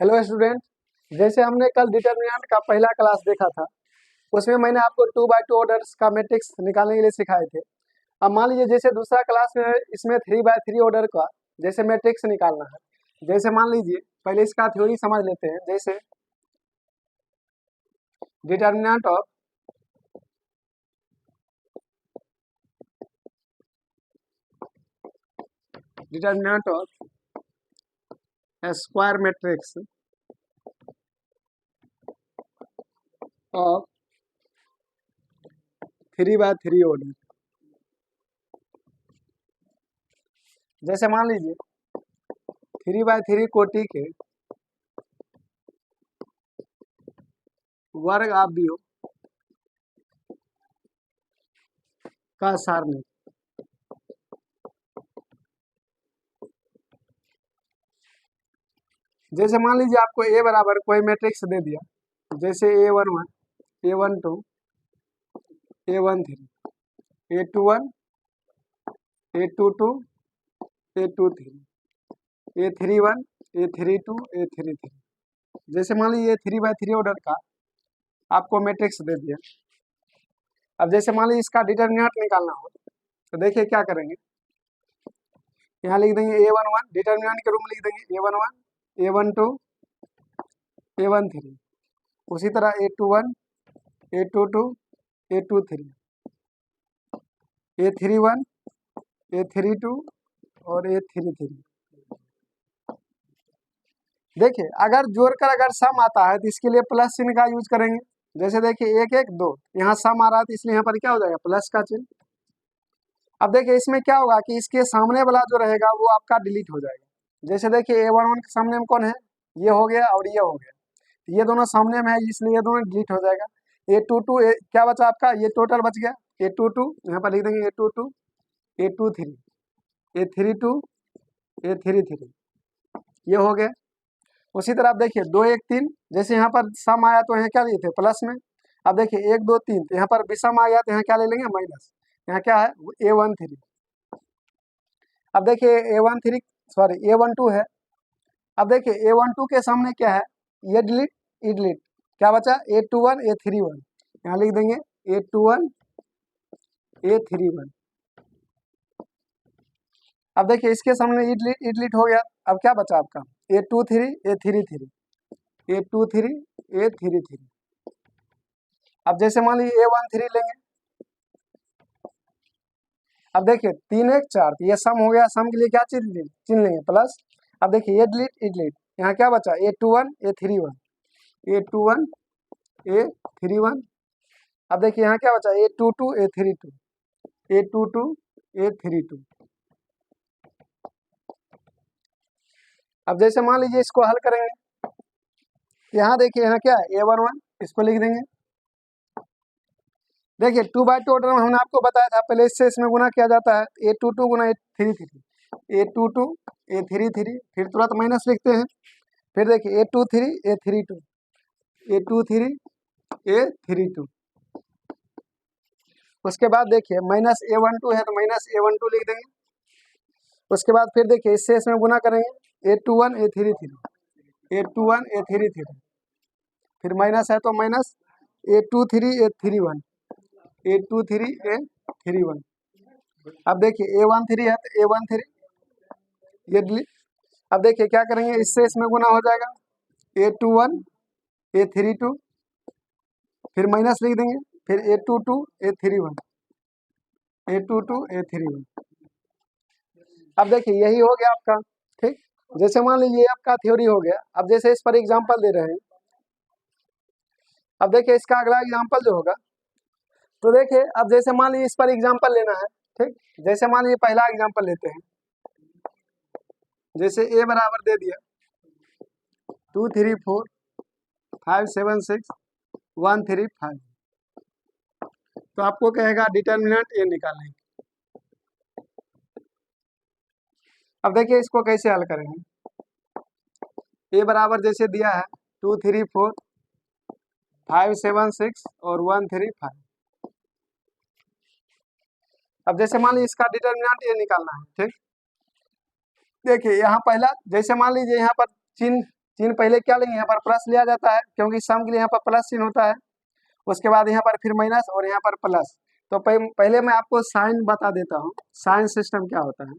Hello student, जैसे हमने कल डिटर्मिनेंट का पहला क्लास देखा था, उसमें मैंने आपको 2x2 ऑर्डर्स का मैट्रिक्स निकालने के लिए सिखाए थे। अब मान लीजिए जैसे दूसरा क्लास में इसमें 3x3 ऑर्डर का जैसे मैट्रिक्स निकालना है। जैसे मान लीजिए पहले इसका थ्योरी समझ लेते हैं। जैसे determinant of square matrix of 3x3 order. जैसे मान लीजिए 3x3 कोटि के वर्ग आव्यूह का सारणी। जैसे मान लीजिए आपको ए बराबर कोई मैट्रिक्स दे दिया, जैसे A11, A12, A13, A21, A22, A23, A31, A32, A33। जैसे मान लीजिए 3x3 ऑर्डर का आपको मैट्रिक्स दे दिया। अब जैसे मान लीजिए इसका डिटर्मिनेंट निकालना हो तो देखिए क्या करेंगे। यहाँ लिख देंगे A11, डिटर्मिनेंट के रूप में लिख देंगे A11, A12, A13। उसी तरह A21, A22, A23, A31, A32 और A33। देखिए अगर जोड़कर अगर सम आता है तो इसके लिए प्लस चिन्ह का यूज करेंगे। जैसे देखिए 1 1 2, यहाँ सम आ रहा है तो इसलिए यहाँ पर क्या हो जाएगा, प्लस का चिन्ह। अब देखिए इसमें क्या होगा कि इसके सामने वाला जो रहेगा वो आपका डिलीट हो जाएगा। जैसे देखिए A11 के सामने में कौन है, ये हो गया और ये हो गया, ये दोनों सामने में है इसलिए ये दोनों डिलीट हो जाएगा। A22 क्या बचा आपका, ये टोटल बच गया। A22 यहाँ पर लिख देंगे A22, A23, A32, A33, ये हो गया। उसी तरह आप देखिए 2 1 3, जैसे यहाँ पर सम आया तो यहाँ क्या लिए थे, प्लस में। अब देखिए 1 2 3, तो यहाँ पर विषम आ गया तो यहाँ क्या ले लेंगे, माइनस। यहाँ क्या है, A13। अब देखिए A13 सॉरी A12 है। अब देखिए A12 के सामने क्या है, ये डिलीट, ये डिलीट, क्या बचा A21, A31। यहाँ लिख देंगे A21, A31। अब देखिए इसके सामने ये डिलीट हो गया। अब क्या बचा आपका A23, A33, A23, A33। अब जैसे मान लीजिए A13 लेंगे। अब देखिए 3 1 4, ये सम हो गया। सम के लिए क्या चिन्ह लेंगे, प्लस। अब देखिए ये डिलीट, यहाँ क्या बचा A21, A31, A21, A31। अब देखिए यहाँ क्या बचा A22, A32, A22, A32। अब जैसे मान लीजिए इसको हल करेंगे, यहाँ देखिए यहाँ क्या है A11, इसको लिख देंगे। देखिए 2x2 ऑर्डर में हमने आपको बताया था पहले इससे इसमें गुना किया जाता है, A22 गुना A33, A22, A33, फिर तुरंत माइनस लिखते हैं। फिर देखिए A23, A32, A23, A32। उसके बाद देखिए माइनस A12 है तो माइनस A12 लिख देंगे। उसके बाद फिर देखिए इससे इसमें गुना करेंगे A21, A33, A21, A33, फिर माइनस है तो minus A23, A31, A23, A31। अब देखिए A13 है तो A13, ये डिलीट। अब देखिए क्या करेंगे, इससे इसमें गुना हो जाएगा A21, A32, फिर माइनस लिख देंगे, फिर A22, A31, A22, A31। अब देखिए यही हो गया आपका, ठीक। जैसे मान लीजिए आपका थ्योरी हो गया। अब जैसे इस पर एग्जांपल दे रहे हैं। अब देखिए इसका अगला एग्जांपल जो होगा, तो देखिए अब जैसे मान लीजिए इस पर एग्जांपल लेना है, ठीक। जैसे मान लीजिए पहला एग्जांपल लेते हैं। जैसे A बराबर दे दिया 2 3 4 5 7 6 1 3 5, तो आपको कहेगा डिटर्मिनेंट A निकालें। अब देखिए इसको कैसे हल करेंगे। A बराबर जैसे दिया है 2 3 4 5 7 6 और 1 3 5। अब जैसे मान लीजिए इसका डिटर्मिनेंट A निकालना है, ठीक। देखिए यहाँ पहला, जैसे मान लीजिए यहाँ पर चिन्ह चिन्ह पहले क्या लेंगे, यहाँ पर प्लस लिया जाता है क्योंकि सम के लिए यहाँ पर प्लस चिन्ह होता है। उसके बाद यहाँ पर फिर माइनस और यहाँ पर प्लस। तो पहले मैं आपको साइन बता देता हूँ, साइन सिस्टम क्या होता है।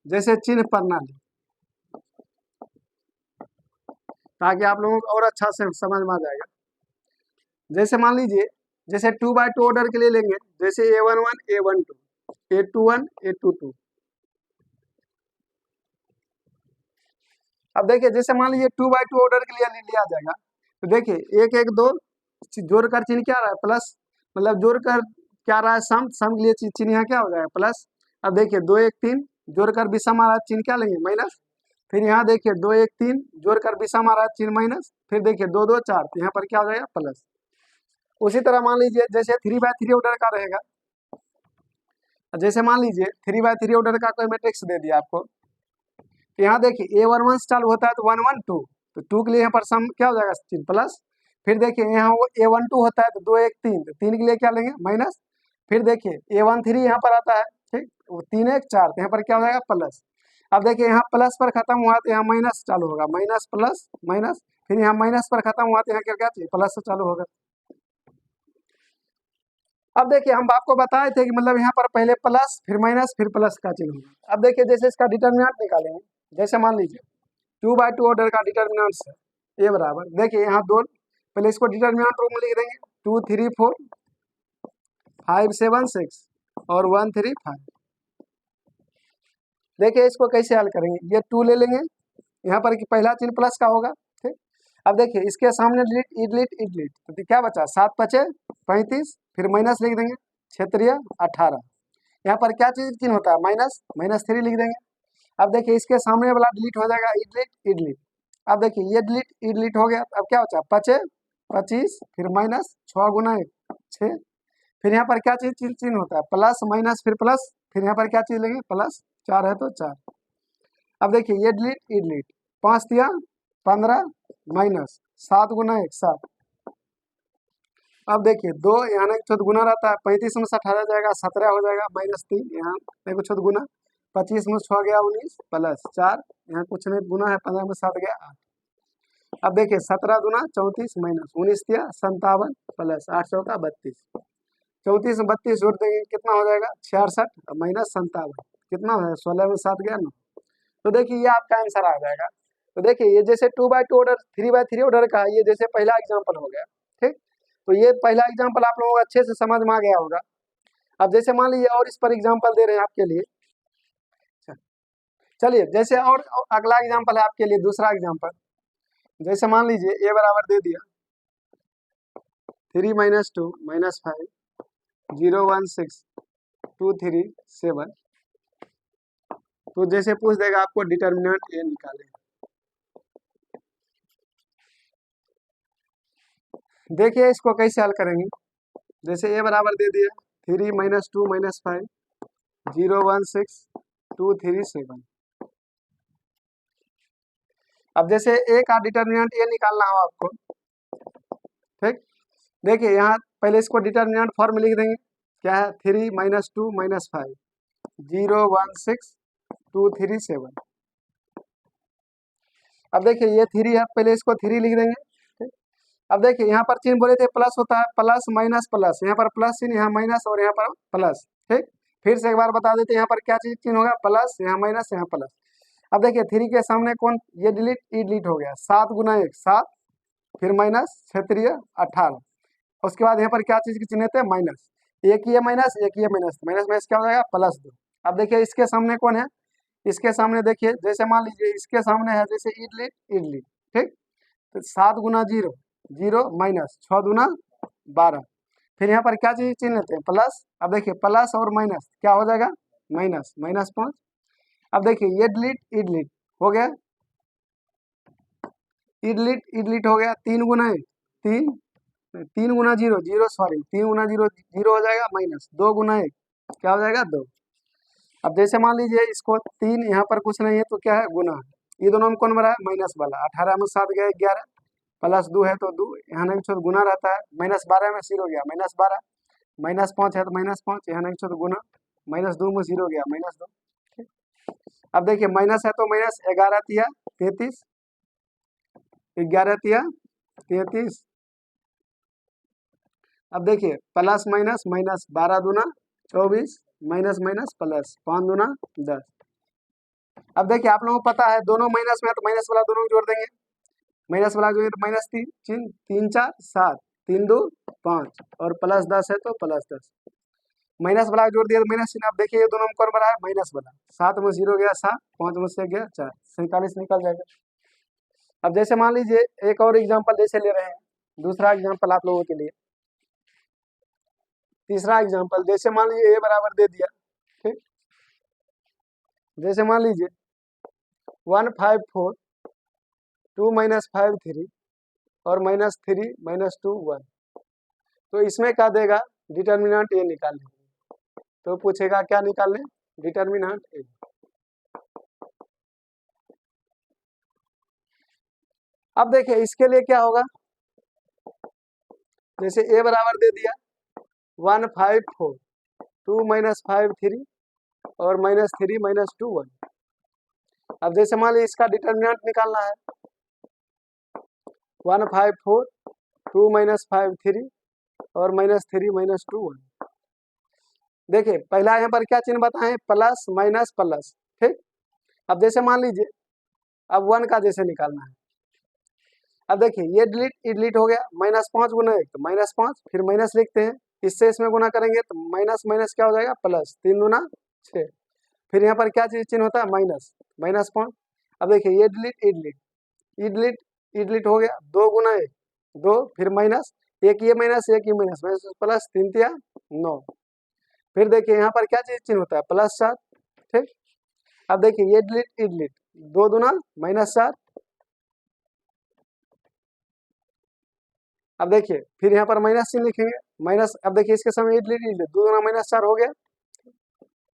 जैसे चिन्ह प्रणाली, ताकि आप लोगों को और अच्छा से समझ में आ जाएगा। जैसे मान लीजिए, जैसे 2x2 ऑर्डर के लिए लेंगे, जैसे A11 A12 A21 A22। अब देखिए जैसे मान लीजिए 2x2 ऑर्डर के लिए लिया जाएगा, तो देखिए 1 1 2 जोड़कर चिन्ह क्या रहा है, प्लस, मतलब जोड़कर क्या रहा है, सम के लिए चिन्ह यहाँ क्या हो जाएगा, प्लस। अब देखिए 2 1 3 जोड़कर विषम आ रहा है, चिन्ह क्या लेंगे, माइनस। फिर यहाँ देखिए 2 1 3 जोड़कर विषम आ रहा है, चिन्ह माइनस। फिर देखिए 2 2 4, तो यहाँ पर क्या हो जाएगा, प्लस। उसी तरह मान लीजिए जैसे 3x3 ऑर्डर का रहेगा, जैसे मान लीजिए 3x3 ऑर्डर का कोई मैट्रिक्स दे दिया आपको, तो यहाँ देखिए A11 से चालू होता है तो 1 1 2, तो 2 के लिए यहाँ पर सम क्या हो जाएगा, चिन्ह प्लस। फिर देखिए यहाँ वो A12 होता है तो 2 1 3, तो 3 के लिए क्या लेंगे, माइनस। फिर देखिए A13 यहाँ पर आता है, ठीक, 3 1 4, तो यहाँ पर क्या हो जाएगा, प्लस। अब देखिए यहाँ प्लस पर खत्म हुआ तो यहाँ माइनस चालू होगा, माइनस प्लस माइनस। फिर यहाँ माइनस पर खत्म हुआ तो यहाँ क्या चाहिए, प्लस से चालू होगा। अब देखिए हम आपको बताए थे कि मतलब यहाँ पर पहले प्लस फिर माइनस फिर प्लस का चिन्ह होगा। अब देखिए जैसे इसका डिटर्मिनेंट निकालेंगे, जैसे मान लीजिए 2x2 ऑर्डर का डिटर्मिनेंट है A बराबर, देखिए यहाँ दो, पहले इसको डिटर्मिनेंट रूप में लिख देंगे, 2 3 4 5 7 6 और 1 3 5। देखिए इसको कैसे हल करेंगे, ये 2 ले लेंगे, यहाँ पर पहला चिन्ह प्लस का होगा, ठीक। अब देखिए इसके सामने डिलीट इडलीट, तो क्या बचा, 7 5 35, फिर माइनस लिख देंगे, 6 18। यहाँ पर क्या चीज चिन्ह होता है, माइनस, -3 लिख देंगे। अब देखिए इसके सामने वाला डिलीट हो जाएगा, इडलीट। अब देखिए ये डिलीट हो गया, अब क्या बचा, 5 25, फिर माइनस 6 गुना 1 6। फिर यहाँ पर क्या चीज चिन्ह होता है, प्लस माइनस फिर प्लस, फिर यहाँ पर क्या चीज लेंगे, प्लस, 4 है तो 4। अब देखिए ये डिलीट 5 दिया 15 माइनस 7 गुना 1 7। अब देखिए 2 यहाँ एक छुत गुना रहता है, 35 में से 18 जाएगा, 17 हो जाएगा, -3 यहाँ एक छुत गुना, 25 में 6 गया 19 प्लस 4, यहाँ कुछ नहीं गुना है, 15 में 7 गया 8। अब देखिए 17 दूना 34 माइनस 19 दिया 57 प्लस 8 चौका 32, 34 में 32 जोड़ देंगे कितना हो जाएगा, 66 माइनस 57, कितना हो जाएगा, 16 में 7 गया 9। तो देखिए ये आपका आंसर आ जाएगा। तो देखिए ये जैसे 2x2 ऑर्डर 3x3 ऑर्डर का ये जैसे पहला एग्जाम्पल हो गया, ठीक। तो ये पहला एग्जाम्पल आप लोगों को अच्छे से समझ में आ गया होगा। अब जैसे मान लीजिए और इस पर एग्जाम्पल दे रहे हैं आपके लिए, चलिए जैसे और अगला एग्जाम्पल है आपके लिए, दूसरा एग्जाम्पल। जैसे मान लीजिए A बराबर दे दिया 3 - 2 - 5 0 1 6 2 3 7, तो जैसे पूछ देगा आपको डिटर्मिनेंट A निकाले। देखिए इसको कैसे हल करेंगे, जैसे A बराबर दे दिया 3 - 2 - 5 0 1 6 2 3 7। अब जैसे A का डिटर्मिनेंट A निकालना हो आपको, ठीक। देखिए यहाँ पहले इसको डिटर्मिनेंट फॉर्म लिख देंगे, क्या है, 3 - 2 - 5 0 1 6 2 3 7। अब देखिए ये 3 है, पहले इसको 3 लिख देंगे, ठीक। अब देखिए यहाँ पर चिन्ह बोले थे प्लस होता है, प्लस माइनस प्लस, यहाँ पर प्लस चिन्ह, यहाँ माइनस और यहाँ पर प्लस, ठीक। फिर से एक बार बता देते हैं, यहाँ पर क्या चीज चिन्ह होगा, प्लस, यहाँ माइनस यहाँ प्लस। अब देखिए 3 के सामने कौन, ये डिलीट हो गया, 7 गुना 1 7, फिर माइनस 6 18। उसके बाद यहाँ पर क्या चीज की चिन्ह थे, माइनस, एक ये माइनस एक ये माइनस, माइनस माइनस क्या हो जाएगा, +2। अब देखिए इसके सामने कौन है, इसके सामने देखिए जैसे मान लीजिए इसके सामने है जैसे इडली, ठीक। तो 7 गुना 0 0 माइनस 6 दूना 12, फिर यहाँ पर क्या चीज चिन्ह लेते हैं, प्लस। अब देखिए प्लस और माइनस क्या हो जाएगा, माइनस -5। अब देखिए ये इडलीट हो गया, इडलीट हो गया, 3 गुना 1 3, 3 गुना 0 0 सॉरी 3 गुना 0 0 हो जाएगा, माइनस 2 गुना 1 क्या हो जाएगा 2। अब जैसे मान लीजिए इसको 3 यहाँ पर कुछ नहीं है तो क्या है, गुना, ये दोनों में कौन बड़ा है, माइनस वाला, 18 में 7 गया 11 प्लस 2 है तो 2, यहाँ नहीं तो गुना रहता है, -12 में 0 गया -12, -5 है तो -5, यहाँ नहीं तो गुना, -2 में 0 गया -2, ठीक। अब देखिए माइनस है तो माइनस, 11 तिया 33, 11 तिया 33। अब देखिए प्लस माइनस माइनस, 12 दूना 24, माइनस माइनस प्लस, 5 दूना 10। अब देखिए आप लोगों को पता है दोनों माइनस में है तो माइनस वाला दोनों को जोड़ देंगे, माइनस वाला जोड़ेंगे तो माइनस 3 3 3 4 7, 3 2 5 और प्लस 10 है तो प्लस 10। माइनस वाला जोड़ दिया तो माइनस चिन्ह। अब देखिए ये दोनों में कौन बड़ा है, माइनस वाला। 7 में 0 गया 7, 5 में से गया 4, 47 निकल जाएगा। अब जैसे मान लीजिए एक और एग्जांपल जैसे ले रहे हैं, दूसरा एग्जांपल आप लोगों के लिए, तीसरा एग्जांपल जैसे मान लीजिए ए बराबर दे दिया, ठीक। जैसे मान लीजिए 154 2 माइनस 5 3 और माइनस 3 माइनस 2 1, तो इसमें क्या देगा, डिटर्मिनेंट ए निकालने। तो पूछेगा क्या निकालने, डिटर्मिनेंट ए। अब देखिए इसके लिए क्या होगा, जैसे ए बराबर दे दिया 154 2 माइनस 5 3 और माइनस 3 माइनस 2 1। अब जैसे मान लीजिए इसका डिटर्मिनेंट निकालना है, 154 2 माइनस 5 3 और माइनस 3 माइनस 2 1। देखिए पहला यहाँ पर क्या चिन्ह बताएं, प्लस माइनस प्लस, ठीक। अब जैसे मान लीजिए अब 1 का जैसे निकालना है, अब देखिए ये डिलीट हो गया, माइनस 5 गुना 1 तो माइनस 5, फिर माइनस लिखते हैं, इससे इसमें गुना करेंगे तो माइनस माइनस क्या हो जाएगा, प्लस, 3 दूना 6, फिर यहाँ पर क्या चीज चिन्ह होता है, माइनस, माइनस 5। अब देखिए ये डिलीट हो गया, 2 गुना 1 2, फिर माइनस, एक ये माइनस एक ये माइनस, माइनस प्लस, 3 तिया 9, फिर देखिए यहाँ पर क्या चीज चिन्ह होता है, प्लस 4, ठीक। अब देखिए ये डिलीट 2 दूना माइनस 4। अब देखिए फिर यहाँ पर माइनस चिन्ह लिखेंगे, माइनस, अब देखिए इसके समय डिलीट 2 दूना माइनस 4 हो गया,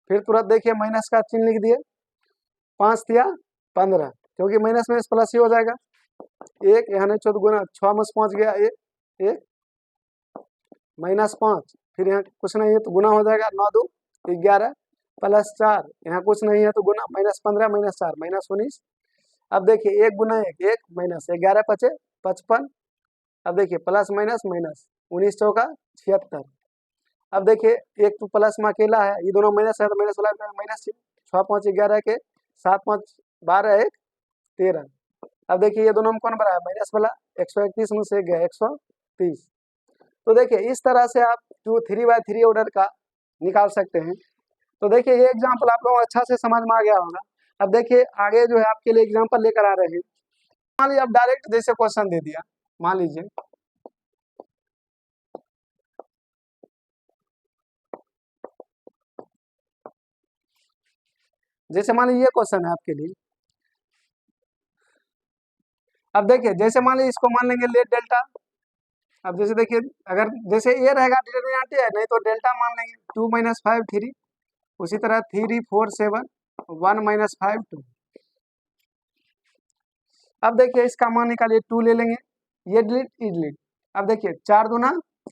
फिर तुरंत देखिए माइनस का चिन्ह लिख दिए, 5 तिया 15, क्योंकि माइनस में प्लस ही हो जाएगा, एक यहाँ नहीं 14 गुना 6 में 5 गया एक माइनस 5, फिर यहाँ कुछ नहीं है तो गुना हो जाएगा, 9 2 11 प्लस 4, यहाँ कुछ नहीं है तो गुना, माइनस 15 माइनस 4 माइनस 19। अब देखिए 1 गुना 1 माइनस 11 पचे 55। अब देखिए प्लस माइनस माइनस, 19 चौका 76। अब देखिए एक तो प्लस में अकेला है, ये दोनों माइनस है तो माइनस वाला माइनस, 6 5 11 के 7 5 12 1 13। अब देखिए ये दोनों में कौन बड़ा है, माइनस वाला, 131 में से गया 130। तो देखिए इस तरह से आप जो 3/3 ऑर्डर का निकाल सकते हैं। तो देखिए ये एग्जाम्पल आप लोगों को अच्छा से समझ में आ गया होगा। अब देखिए आगे जो है आपके लिए एग्जाम्पल लेकर आ रहे हैं। मान लीजिए आप डायरेक्ट जैसे क्वेश्चन दे दिया, मान लीजिए जैसे मान लीजिए ये क्वेश्चन है आपके लिए। अब देखिए जैसे मान लीजिए इसको मान लेंगे लेट डेल्टा। अब जैसे देखिए अगर जैसे ये रहेगा डिटरमिनेंट है, नहीं तो डेल्टा मान लेंगे 2 माइनस 5 3, उसी तरह 3 4 7 1 माइनस 5 2। अब देखिए इसका मान निकालिए, 2 ले लेंगे, ये डिलीट। अब देखिए 4 दूना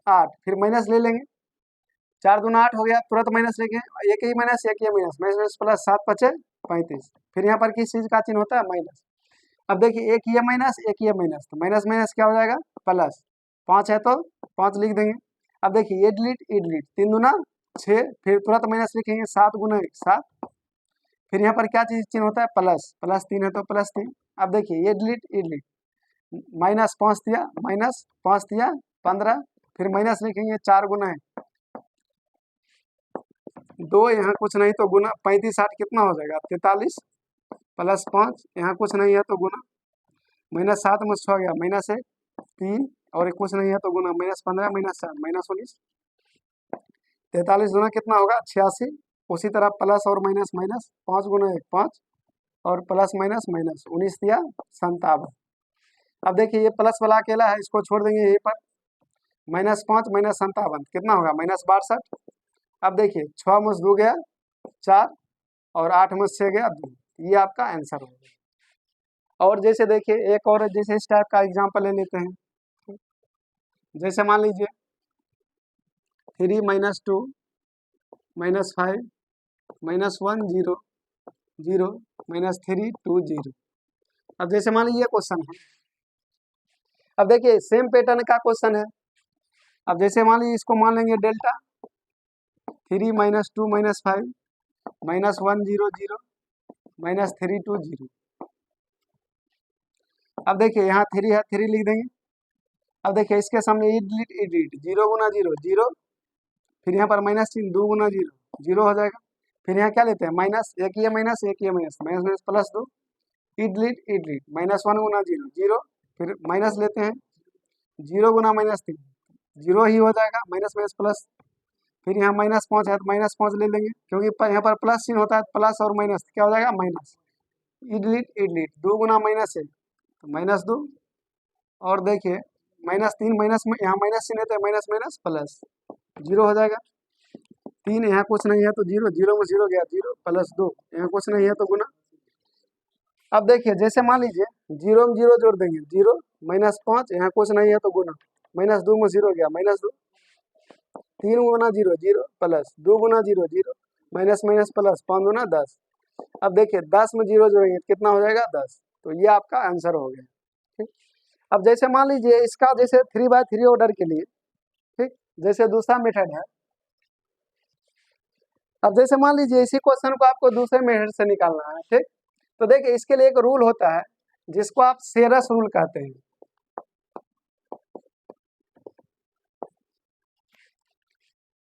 8, फिर माइनस ले लेंगे, 4 दूना 8 हो गया, तुरंत माइनस लेंगे, एक ही माइनस एक ही माइनस, माइनस प्लस 7 पचे 35, फिर यहाँ पर किस चीज का चिन्ह होता है, माइनस। अब देखिए एक ये माइनस एक ये माइनस, तो माइनस माइनस क्या हो जाएगा, प्लस, 5 है तो 5 लिख देंगे। अब देखिए ये डिलीट 3 दूना 6, फिर तुरंत माइनस लिखेंगे, 7 गुना 1 7, फिर यहाँ पर क्या चीज चिन्ह होता है, प्लस, प्लस 3 है तो प्लस 3। अब देखिए ये डिलीट माइनस 5 दिया माइनस 5 दिया 15, फिर माइनस लिखेंगे, 4 गुना है 2, यहाँ कुछ नहीं तो गुना, 35 8 कितना हो जाएगा, 43 प्लस 5, यहाँ कुछ नहीं है तो गुना, माइनस 7 में 6 गया, माइनस 1 3 और कुछ नहीं है तो गुना, माइनस 15 माइनस 4 माइनस 19, 43 गुना कितना होगा, 86। उसी तरह प्लस और माइनस माइनस, 5 गुना 1 5 और प्लस माइनस माइनस, 19 दिया 57। अब देखिए ये प्लस वाला अकेला है, इसको छोड़ देंगे यहीं पर, माइनस 5 माइनस 57 कितना होगा, माइनस 62। अब देखिए 6 में 2 गया 4 और 8 में 6 गया 2, ये आपका आंसर होगा। और जैसे देखिए एक और जैसे इस टाइप का एग्जांपल ले लेते हैं। जैसे मान लीजिए 3 माइनस 2 माइनस 5 माइनस 1 0 0 -3 2 0। अब जैसे मान लीजिए क्वेश्चन है, अब देखिए सेम पैटर्न का क्वेश्चन है। अब जैसे मान लीजिए इसको मान लेंगे डेल्टा 3 -2 -5 -1 0 0 -3 2 0। अब देखिए यहाँ 3 है, 3 लिख देंगे। अब देखिए इसके सामने इड 0 गुना 0 0, फिर यहाँ पर -3 2 गुना 0 0 हो जाएगा। फिर यहाँ क्या लेते हैं माइनस, एक ये माइनस एक ये माइनस, माइनस माइनस प्लस 2 इड -1 गुना 0 0, फिर माइनस लेते हैं 0 गुना -3 0 ही हो जाएगा, माइनस माइनस प्लस। फिर यहाँ -5 है तो -5 ले लेंगे, क्योंकि यहाँ पर प्लस चिन्ह होता है, प्लस और माइनस क्या हो जाएगा माइनस। इड 2 गुना -1 तो -2, और देखिए -3 माइनस में यहाँ माइनस चिन्ह है तो माइनस माइनस प्लस 0 हो जाएगा। 3 यहाँ कुछ नहीं है तो 0 0 में 0 गया 0 प्लस 2 यहाँ कुछ नहीं है तो गुना। अब देखिए जैसे मान लीजिए 0 में 0 जोड़ देंगे 0 -5 यहाँ कुछ नहीं है तो गुना, -2 में 0 गया -2, 3 गुना 0 0 प्लस 2 गुना 0 0 माइनस माइनस प्लस 5 गुना 10। अब देखिए 10 में 0 जोड़ेंगे कितना हो जाएगा 10, तो ये आपका आंसर हो गया। ठीक, अब जैसे मान लीजिए इसका जैसे 3/3 ऑर्डर के लिए, ठीक, जैसे दूसरा मेथड है। अब जैसे मान लीजिए इसी क्वेश्चन को आपको दूसरे मेथड से निकालना है, ठीक, तो देखिए इसके लिए एक रूल होता है जिसको आप सेरस रूल कहते हैं।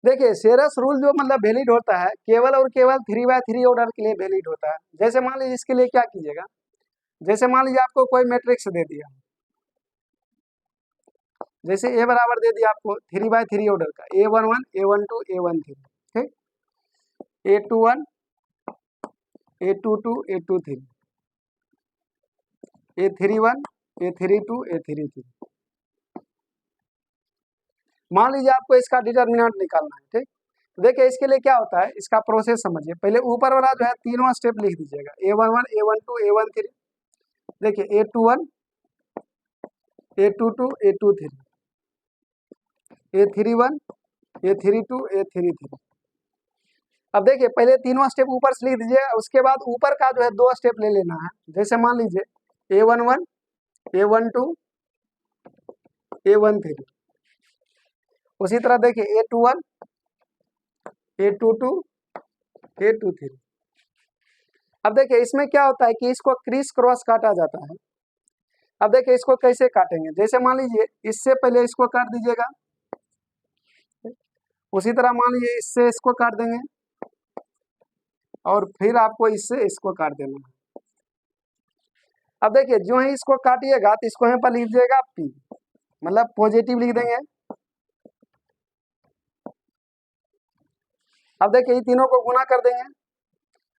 देखिए सेरस रूल जो मतलब वैलिड होता है केवल और केवल 3/3 ऑर्डर के लिए वैलिड होता है। जैसे मान लीजिए इसके लिए क्या कीजिएगा, जैसे मान लीजिए आपको कोई मैट्रिक्स दे दिया, जैसे ए बराबर दे दिया आपको 3/3 ऑर्डर का, A11 A12 A13, ठीक, A21 A22 A23 A31 A32 A33। मान लीजिए आपको इसका डिटर्मिनेंट निकालना है, ठीक, तो देखिए इसके लिए क्या होता है, इसका प्रोसेस समझिए। पहले ऊपर वाला जो है तीनों स्टेप लिख दीजिएगा, A11 A12 A13, देखिए A21 A22 A23 A31 A32 A33। अब देखिए पहले तीनों स्टेप ऊपर से लिख दीजिए, उसके बाद ऊपर का जो है 2 स्टेप ले लेना है। जैसे मान लीजिए A11 A12 A13, उसी तरह देखिए A21 A22 A23। अब देखिए इसमें क्या होता है कि इसको क्रिस क्रॉस काटा जाता है। अब देखिए इसको कैसे काटेंगे, जैसे मान लीजिए इससे पहले इसको काट दीजिएगा, उसी तरह मान लीजिए इससे इसको काट देंगे, और फिर आपको इससे इसको काट देना है। अब देखिए जो ही इसको काटिएगा तो इसको यहाँ पर लिख दीजिएगा P, मतलब पॉजिटिव लिख देंगे। अब देखिए ये तीनों को गुना कर देंगे।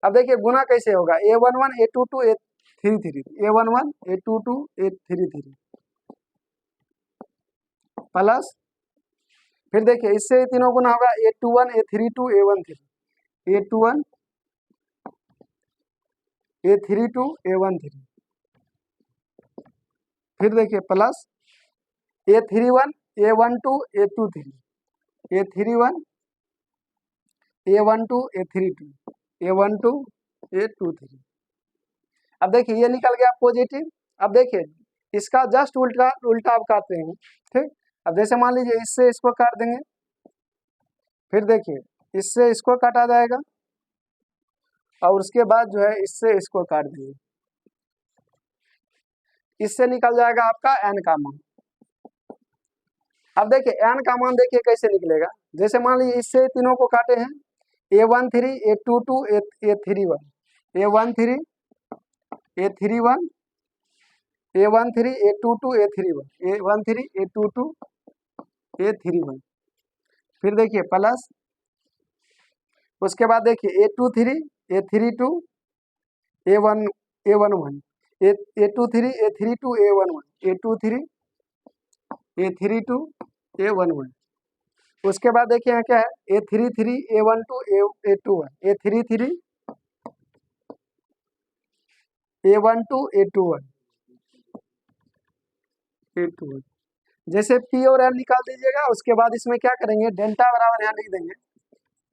अब देखिए गुना कैसे होगा, A11 A22 A33 A11 A22 A33 plus, फिर देखिए इससे ये तीनों गुना होगा A21 A32 A13 A21 A32 A13, फिर देखिए plus A31 A12 A23 A31 A12 A32 A12 A23। अब देखिए ये निकल गया पॉजिटिव। अब देखिए इसका जस्ट उल्टा उल्टा आप काटते हैं, ठीक। अब जैसे मान लीजिए इससे इसको काट देंगे, फिर देखिए इससे इसको काटा जाएगा, और उसके बाद जो है इससे इसको काट देंगे, इससे निकल जाएगा आपका n का मान। अब देखिए n का मान देखिए कैसे निकलेगा, जैसे मान लीजिए इससे तीनों को काटे हैं A13 A22 A31 A13 A31 A13 A22 A31 A13 A22 A31, फिर देखिए प्लस, उसके बाद देखिए A23 A32 A11 A23 A32 A11 A23 A32 A11, उसके बाद देखिए यहाँ क्या है A33 A12 A21 A33 A12 A21 A21। जैसे P और N निकाल दीजिएगा, उसके बाद इसमें क्या करेंगे डेल्टा बराबर यहाँ लिख देंगे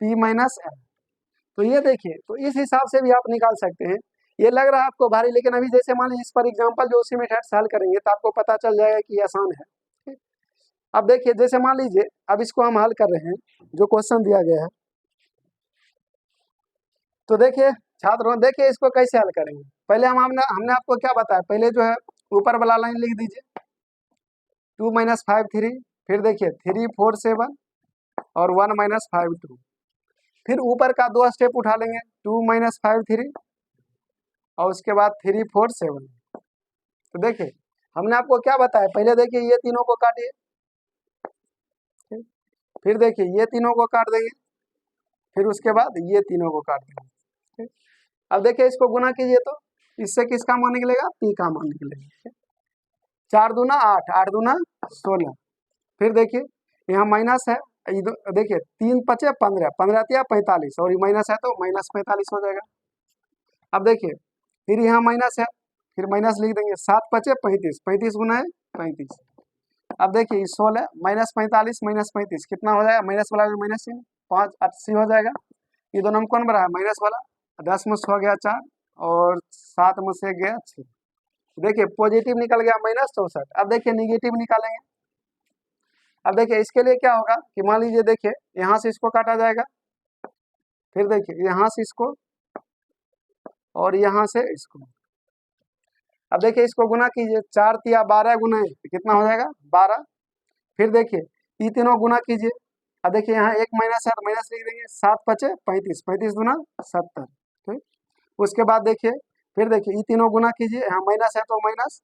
P माइनस N। तो ये देखिए, तो इस हिसाब से भी आप निकाल सकते हैं। ये लग रहा है आपको भारी, लेकिन अभी जैसे मान लीजिए इस पर एग्जाम्पल जो उसी मेथड से हल करेंगे तो आपको पता चल जाएगा कि ये आसान है। ठीक? अब देखिए, जैसे मान लीजिए अब इसको हम हल कर रहे हैं, जो क्वेश्चन दिया गया है, तो देखिए छात्रों, देखिए इसको कैसे हल करेंगे। पहले हमने हमने आपको क्या बताया, पहले जो है ऊपर वाला लाइन लिख दीजिए, 2 - 5 3, फिर देखिए 3 4 7 और 1 - 5 2, फिर ऊपर का 2 स्टेप उठा लेंगे, 2 - 5 3 और उसके बाद 3 4 7। तो देखिए हमने आपको क्या बताया, पहले देखिए ये तीनों को काटिए, फिर देखिए ये तीनों को काट देंगे, फिर उसके बाद ये तीनों को काट देंगे। अब देखिए इसको गुना कीजिए तो इससे किसका मान निकलेगा, पी का मान निकलेगा। 4 दूना 8, 8 दूना 16, फिर देखिए यहाँ माइनस है, देखिए 3 पचे 15, 15 तिया 45 और ये माइनस है तो -45 हो जाएगा। अब देखिए फिर यहाँ माइनस है, फिर माइनस लिख देंगे, 7 पचे 35, 35 गुना है 35। अब देखिए 16 -45 -35 कितना हो जाएगा, माइनस वाला माइनस 5 80 हो जाएगा। ये दोनों में कौन बड़ा है, माइनस वाला। 10 में से हो गया 4 और 7 में से गया 6। देखिए पॉजिटिव निकल गया -64। अब देखिए निगेटिव निकालेंगे। अब देखिए इसके लिए क्या होगा कि मान लीजिए देखिए यहाँ से इसको काटा जाएगा, फिर देखिए यहाँ से इसको और यहाँ से इसको। अब देखिए इसको गुना कीजिए, 4 तिया 12 गुना है तो कितना हो जाएगा 12। फिर देखिए ये तीनों गुना कीजिए, अब देखिए यहाँ एक माइनस है तो माइनस लिख देंगे, 7 पचे 35, 35 दूना 70। ठीक, उसके बाद देखिए फिर देखिए ये तीनों गुना कीजिए, यहाँ माइनस है तो माइनस,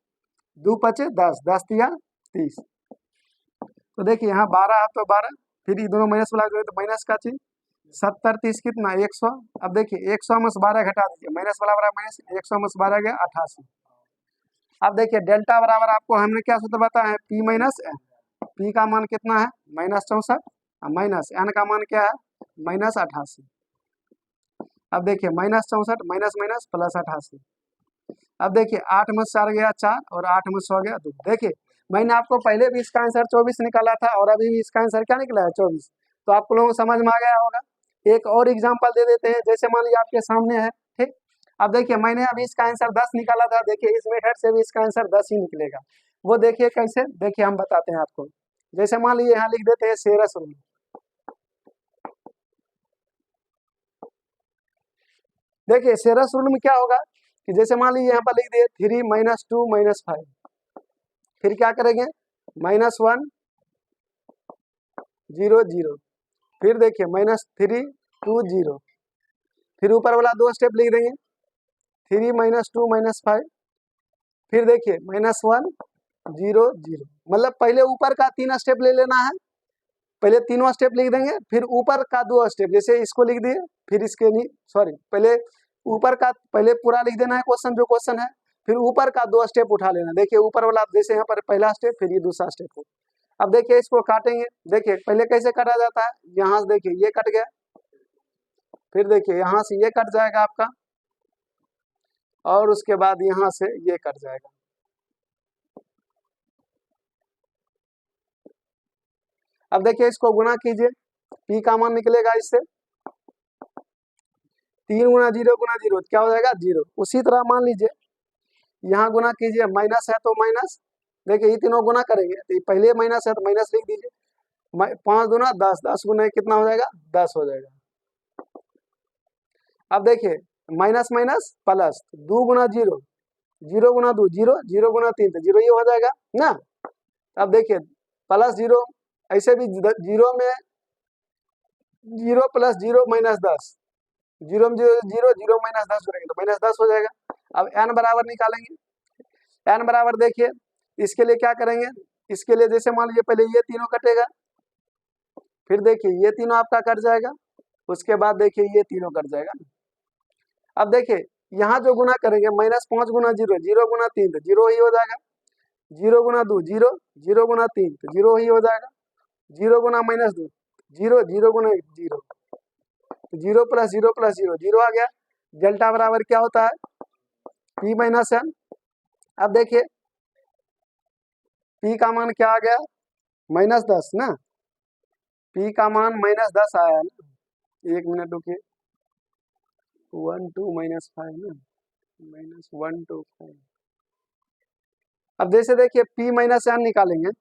2 पचे 10, 10 तिया 30। तो देखिए यहाँ 12 है तो 12, फिर ये दोनों माइनस वाला तो माइनस का चीज, 70 30 कितना 100। अब देखिए 100 में से 12 घटा दीजिए, माइनस वाला बराबर माइनस, 100 में से 12 गया 88। अब देखिए डेल्टा बराबर आपको हमने क्या सूत्र बताया है, पी माइनस एन। पी का मान कितना है -64, माइनस एन का मान क्या है -88। अब देखिए -64 माइनस माइनस प्लस 88। अब देखिए 8 में से 4 गया 4 और 8 में से हो गया 2। देखिए मैंने आपको पहले भी इसका आंसर 24 निकाला था और अभी भी इसका आंसर क्या निकला है 24। तो आप लोगों को समझ में आ गया होगा। एक और एग्जांपल दे देते हैं, जैसे मान लीजिए आपके सामने है। ठीक, अब देखिए मैंने अभी इसका आंसर 10 निकाला था, देखिए इस मेथड से भी इसका आंसर 10 ही निकलेगा। वो देखिए कैसे, देखिए हम बताते हैं आपको। जैसे मान लीजिए यहाँ लिख देते हैं सेरस रूल। देखिए सेरस रूल में क्या होगा कि जैसे मान लीजिए यहाँ पर लिख दिए 3 - 2 - 5, फिर क्या करेंगे -1 0 0, फिर देखिए -3 2 0, फिर ऊपर वाला 2 स्टेप लिख देंगे, 3 - 2 - 5, फिर देखिए -1 0 0। मतलब पहले ऊपर का 3 स्टेप ले लेना है, पहले तीनों स्टेप लिख देंगे, फिर ऊपर का 2 स्टेप, जैसे इसको लिख दिए, फिर इसके नहीं सॉरी पहले ऊपर का पहले पूरा लिख देना है क्वेश्चन, जो क्वेश्चन है, फिर ऊपर का 2 स्टेप उठा लेना। देखिए ऊपर वाला जैसे यहाँ पर पहला स्टेप, फिर ये दूसरा स्टेप हो। अब देखिए इसको काटेंगे, देखिए पहले कैसे काटा जाता है, यहाँ से देखिए ये कट गया, फिर देखिए यहाँ से ये कट जाएगा आपका और उसके बाद यहाँ से ये कट जाएगा। अब देखिए इसको गुना कीजिए, पी का मान निकलेगा इससे 3 गुना 0 गुना 0 क्या हो जाएगा 0। उसी तरह मान लीजिए यहाँ गुना कीजिए, माइनस है तो माइनस, देखिए ये तीनों गुना करेंगे तो ये पहले माइनस है तो माइनस लिख दीजिए, 5 दूना 10, 10 गुना कितना हो जाएगा 10 हो जाएगा। अब देखिए माइनस माइनस प्लस, 2 गुना 0, 0 गुना 2 0, 0 गुना 3 तो 0 ये हो जाएगा ना। अब देखिए प्लस 0, ऐसे भी 0 में 0 प्लस 0 -10, 0 में 0 0 -10 करेंगे तो -10 हो जाएगा। अब n बराबर निकालेंगे, n बराबर देखिए इसके लिए क्या करेंगे, इसके लिए जैसे मान लीजिए पहले ये तीनों कटेगा, फिर देखिए ये तीनों आपका कट जाएगा, उसके बाद देखिए ये तीनों कट जाएगा। अब देखिए यहाँ जो गुना करेंगे -5 गुना 0, 0 गुना 3 तो 0 ही हो जाएगा, 0 गुना 2 0, 0 गुना 3 तो 0 ही हो जाएगा, 0 गुना -2 0, 0 गुना 1 0, 0 प्लस 0 प्लस 0 0 आ गया। डेल्टा बराबर क्या होता है P माइनस एन। अब देखिए P का मान क्या आ गया -10 ना, P का मान -10 आया ना। 1 मिनट रुकिए, 1 2 -5 ना, -1 2 5। अब जैसे देखिए p माइनस n निकालेंगे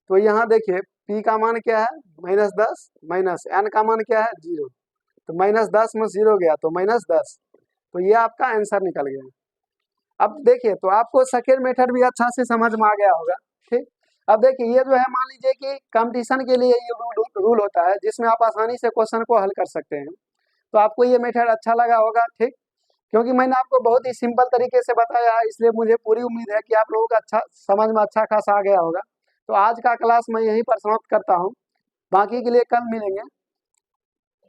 तो यहाँ देखिए p का मान क्या है -10 माइनस n का मान क्या है 0, तो -10 में 0 गया तो -10, तो ये आपका आंसर निकल गया। अब देखिए तो आपको सेकेंड मेथड भी अच्छा से समझ में आ गया होगा, ठीक। अब देखिए ये जो है मान लीजिए कि कंपटीशन के लिए ये रूल होता है जिसमें आप आसानी से क्वेश्चन को हल कर सकते हैं, तो आपको ये मेथड अच्छा लगा होगा, ठीक। क्योंकि मैंने आपको बहुत ही सिंपल तरीके से बताया है, इसलिए मुझे पूरी उम्मीद है कि आप लोगों को अच्छा समझ में अच्छा खासा आ गया होगा। तो आज का क्लास मैं यहीं पर समाप्त करता हूँ, बाकी के लिए कल मिलेंगे।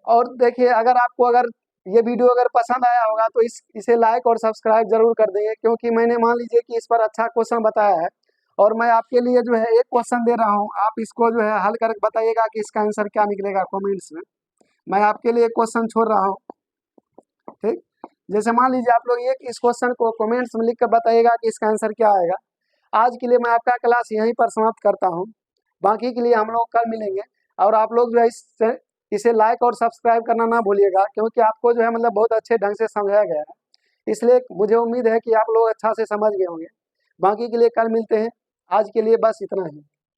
और देखिए अगर ये वीडियो अगर पसंद आया होगा तो इसे लाइक और सब्सक्राइब जरूर कर देंगे, क्योंकि मैंने मान लीजिए कि इस पर अच्छा क्वेश्चन बताया है और मैं आपके लिए जो है एक क्वेश्चन दे रहा हूँ, आप इसको जो है हल करके बताइएगा कि इसका आंसर क्या निकलेगा कमेंट्स में। मैं आपके लिए क्वेश्चन छोड़ रहा हूँ, ठीक। जैसे मान लीजिए आप लोग इस क्वेश्चन को कमेंट्स में लिख कर बताइएगा कि इसका आंसर क्या आएगा। आज के लिए मैं आपका क्लास यहीं पर समाप्त करता हूँ, बाकी के लिए हम लोग कल मिलेंगे। और आप लोग जो है इसे लाइक और सब्सक्राइब करना ना भूलिएगा, क्योंकि आपको जो है मतलब बहुत अच्छे ढंग से समझाया गया है, इसलिए मुझे उम्मीद है कि आप लोग अच्छा से समझ गए होंगे। बाकी के लिए कल मिलते हैं, आज के लिए बस इतना ही।